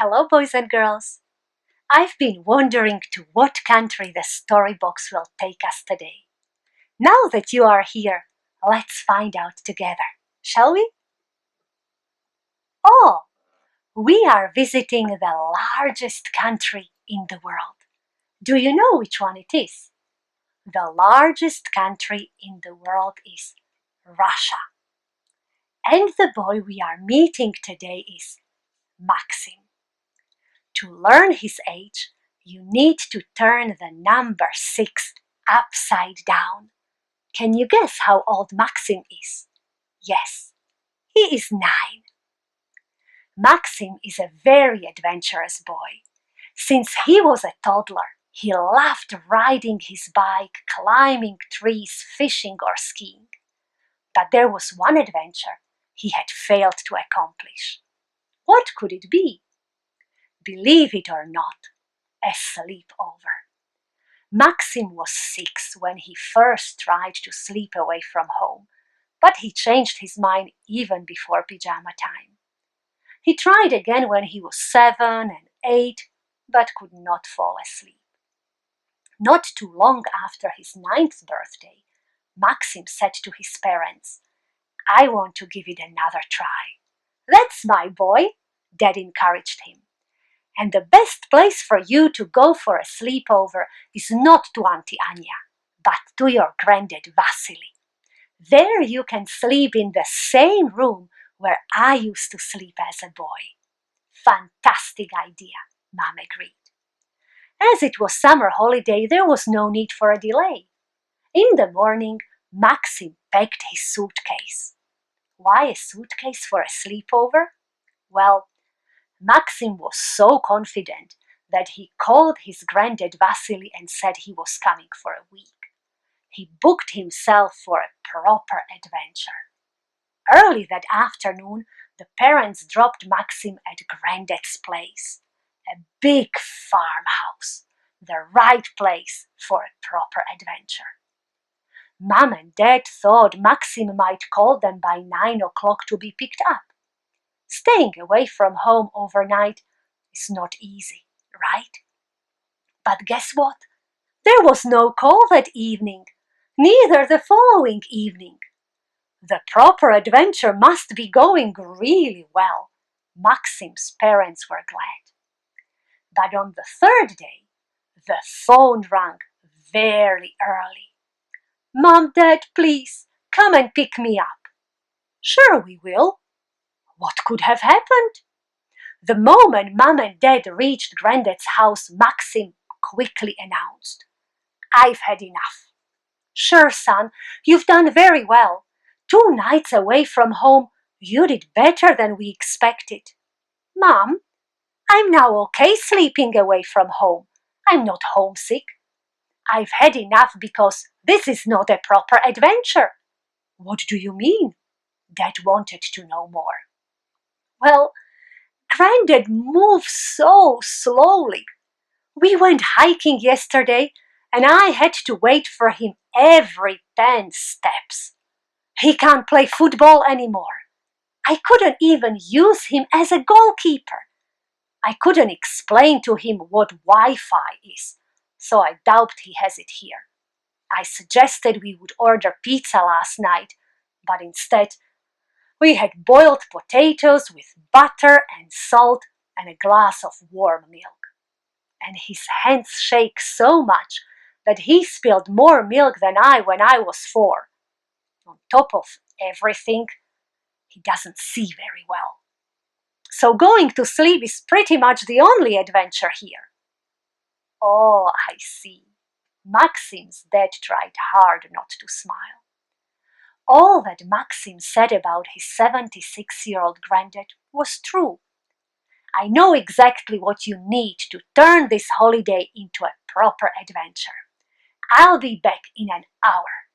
Hello, boys and girls. I've been wondering to what country the storybox will take us today. Now that you are here, let's find out together, shall we? Oh, we are visiting the largest country in the world. Do you know which one it is? The largest country in the world is Russia. And the boy we are meeting today is Maxim. To learn his age, you need to turn the number 6 upside down. Can you guess how old Maxim is? Yes, he is 9. Maxim is a very adventurous boy. Since he was a toddler, he loved riding his bike, climbing trees, fishing, or skiing. But there was one adventure he had failed to accomplish. What could it be? Believe it or not, a sleepover. Maxim was 6 when he first tried to sleep away from home, but he changed his mind even before pyjama time. He tried again when he was 7 and 8, but could not fall asleep. Not too long after his 9th birthday, Maxim said to his parents, "I want to give it another try." "That's my boy," Dad encouraged him. "And the best place for you to go for a sleepover is not to Auntie Anya, but to your granddad Vasily. There you can sleep in the same room where I used to sleep as a boy." "Fantastic idea," Mom agreed. As it was summer holiday, there was no need for a delay. In the morning, Maxim packed his suitcase. Why a suitcase for a sleepover? Well, Maxim was so confident that he called his granddad Vasily and said he was coming for a week. He booked himself for a proper adventure. Early that afternoon, the parents dropped Maxim at Granddad's place. A big farmhouse, the right place for a proper adventure. Mom and Dad thought Maxim might call them by 9 o'clock to be picked up. Staying away from home overnight is not easy, right? But guess what? There was no call that evening, neither the following evening. The proper adventure must be going really well. Maxim's parents were glad. But on the third day, the phone rang very early. "Mom, Dad, please, come and pick me up." "Sure we will." What could have happened? The moment Mom and Dad reached Granddad's house, Maxim quickly announced, "I've had enough." "Sure, son, you've done very well. 2 nights away from home, you did better than we expected." "Mom, I'm now okay sleeping away from home. I'm not homesick." "I've had enough because this is not a proper adventure." "What do you mean?" Dad wanted to know more. "Well, Granddad moves so slowly. We went hiking yesterday and I had to wait for him every 10 steps. He can't play football anymore. I couldn't even use him as a goalkeeper. I couldn't explain to him what Wi-Fi is, so I doubt he has it here. I suggested we would order pizza last night, but instead we had boiled potatoes with butter and salt and a glass of warm milk. And his hands shake so much that he spilled more milk than I when I was 4. On top of everything, he doesn't see very well. So going to sleep is pretty much the only adventure here." "Oh, I see." Maxim's dad tried hard not to smile. All that Maxim said about his 76-year-old granddad was true. "I know exactly what you need to turn this holiday into a proper adventure. I'll be back in an hour."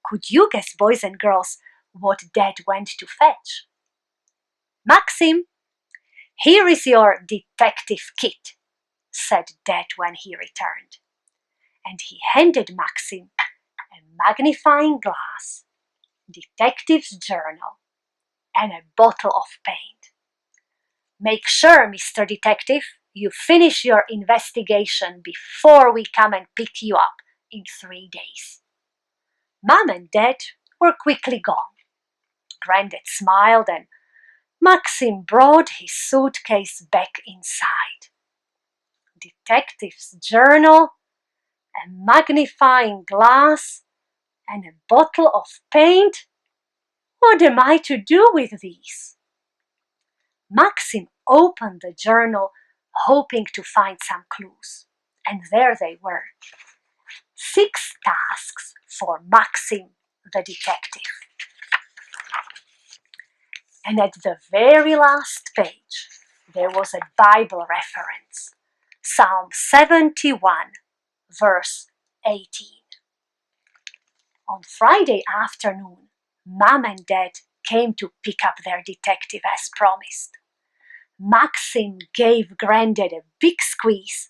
Could you guess, boys and girls, what Dad went to fetch? "Maxim, here is your detective kit," said Dad when he returned. And he handed Maxim a magnifying glass, detective's journal, and a bottle of paint. Make sure, Mr. Detective, you finish your investigation before we come and pick you up in 3 days. Mom and Dad were quickly gone. Granddad smiled and Maxim brought his suitcase back inside. Detective's journal, a magnifying glass, and a bottle of paint? What am I to do with these? Maxim opened the journal, hoping to find some clues. And there they were. 6 tasks for Maxim the detective. And at the very last page, there was a Bible reference. Psalm 71, verse 18. On Friday afternoon, Mom and Dad came to pick up their detective as promised. Maxim gave Granddad a big squeeze,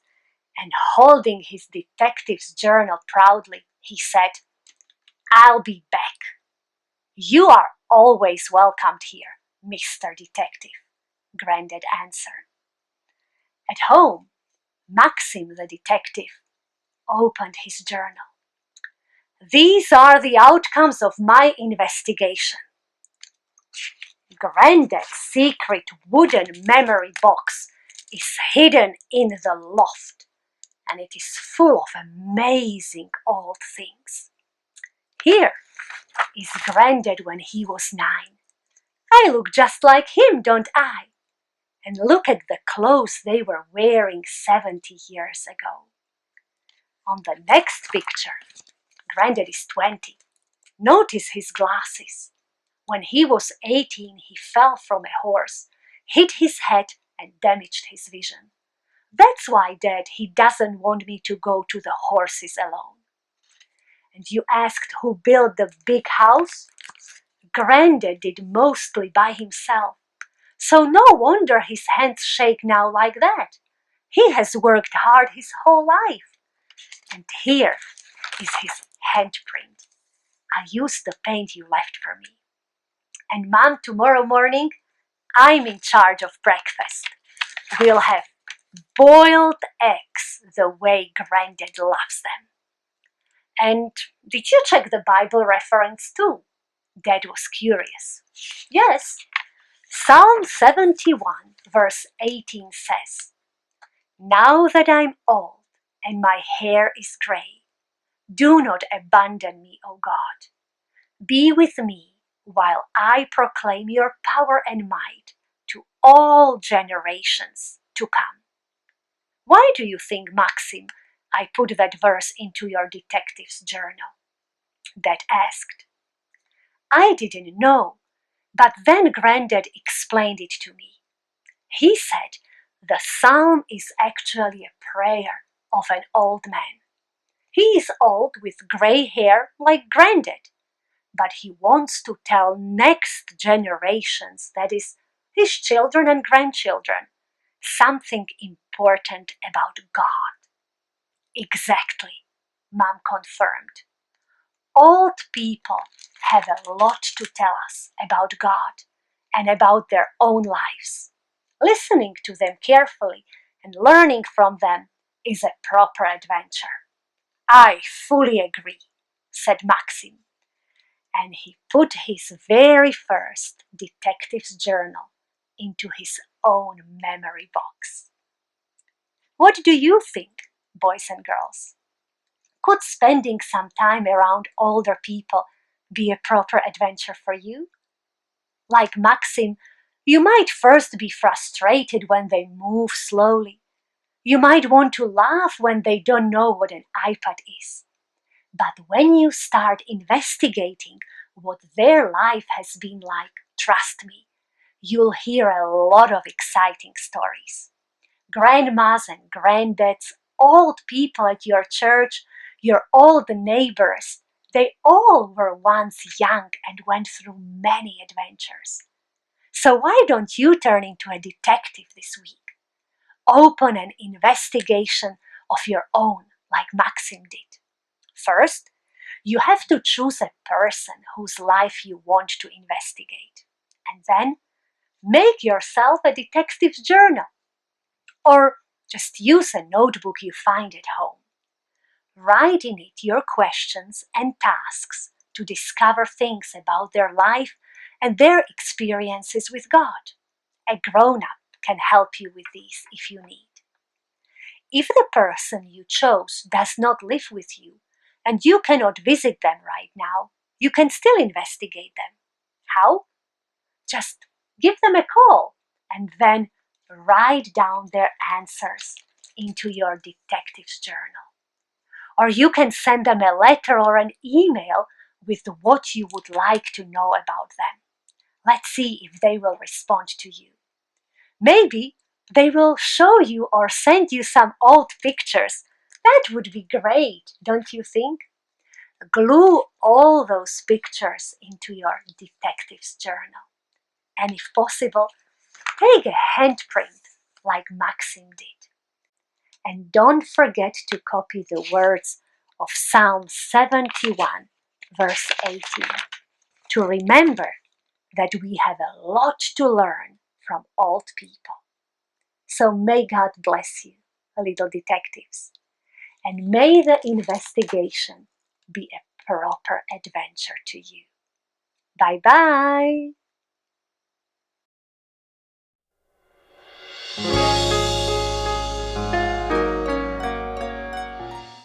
and holding his detective's journal proudly, he said, "I'll be back." "You are always welcomed here, Mr. Detective," Granddad answered. At home, Maxim the detective opened his journal. "These are the outcomes of my investigation." Granddad's secret wooden memory box is hidden in the loft, and it is full of amazing old things. Here is Granddad when he was 9. I look just like him, don't I? And look at the clothes they were wearing 70 years ago. On the next picture, Granddad is 20. Notice his glasses. When he was 18, he fell from a horse, hit his head, and damaged his vision. That's why, Dad, he doesn't want me to go to the horses alone. And you asked who built the big house? Granddad did mostly by himself. So no wonder his hands shake now like that. He has worked hard his whole life. And here is his handprint. I used the paint you left for me. And Mom, tomorrow morning, I'm in charge of breakfast. We'll have boiled eggs the way Granddad loves them. And did you check the Bible reference too? Dad was curious. Yes. Psalm 71, verse 18 says, "Now that I'm old and my hair is gray, do not abandon me, O God. Be with me while I proclaim your power and might to all generations to come." Why do you think, Maxim, I put that verse into your detective's journal? Dad asked. I didn't know, but then Granddad explained it to me. He said the psalm is actually a prayer of an old man. He is old with gray hair like Granddad, but he wants to tell next generations, that is, his children and grandchildren, something important about God. Exactly, Mom confirmed. Old people have a lot to tell us about God and about their own lives. Listening to them carefully and learning from them is a proper adventure. I fully agree, said Maxim, and he put his very first detective's journal into his own memory box. What do you think, boys and girls? Could spending some time around older people be a proper adventure for you? Like Maxim, you might first be frustrated when they move slowly. You might want to laugh when they don't know what an iPad is. But when you start investigating what their life has been like, trust me, you'll hear a lot of exciting stories. Grandmas and granddads, old people at your church, your old neighbors, they all were once young and went through many adventures. So why don't you turn into a detective this week? Open an investigation of your own, like Maxim did. First, you have to choose a person whose life you want to investigate. And then Make yourself a detective's journal, or just use a notebook you find at home. Write in it your questions and tasks to discover things about their life and their experiences with God. A grown up can help you with these if you need. If the person you chose does not live with you and you cannot visit them right now, you can still investigate them. How? Just give them a call and then write down their answers into your detective's journal. Or you can send them a letter or an email with what you would like to know about them. Let's see if they will respond to you. Maybe they will show you or send you some old pictures. That would be great, don't you think? Glue all those pictures into your detective's journal. And if possible, take a handprint like Maxim did. And don't forget to copy the words of Psalm 71, verse 18, to remember that we have a lot to learn from old people. So may God bless you, little detectives, and may the investigation be a proper adventure to you. Bye bye!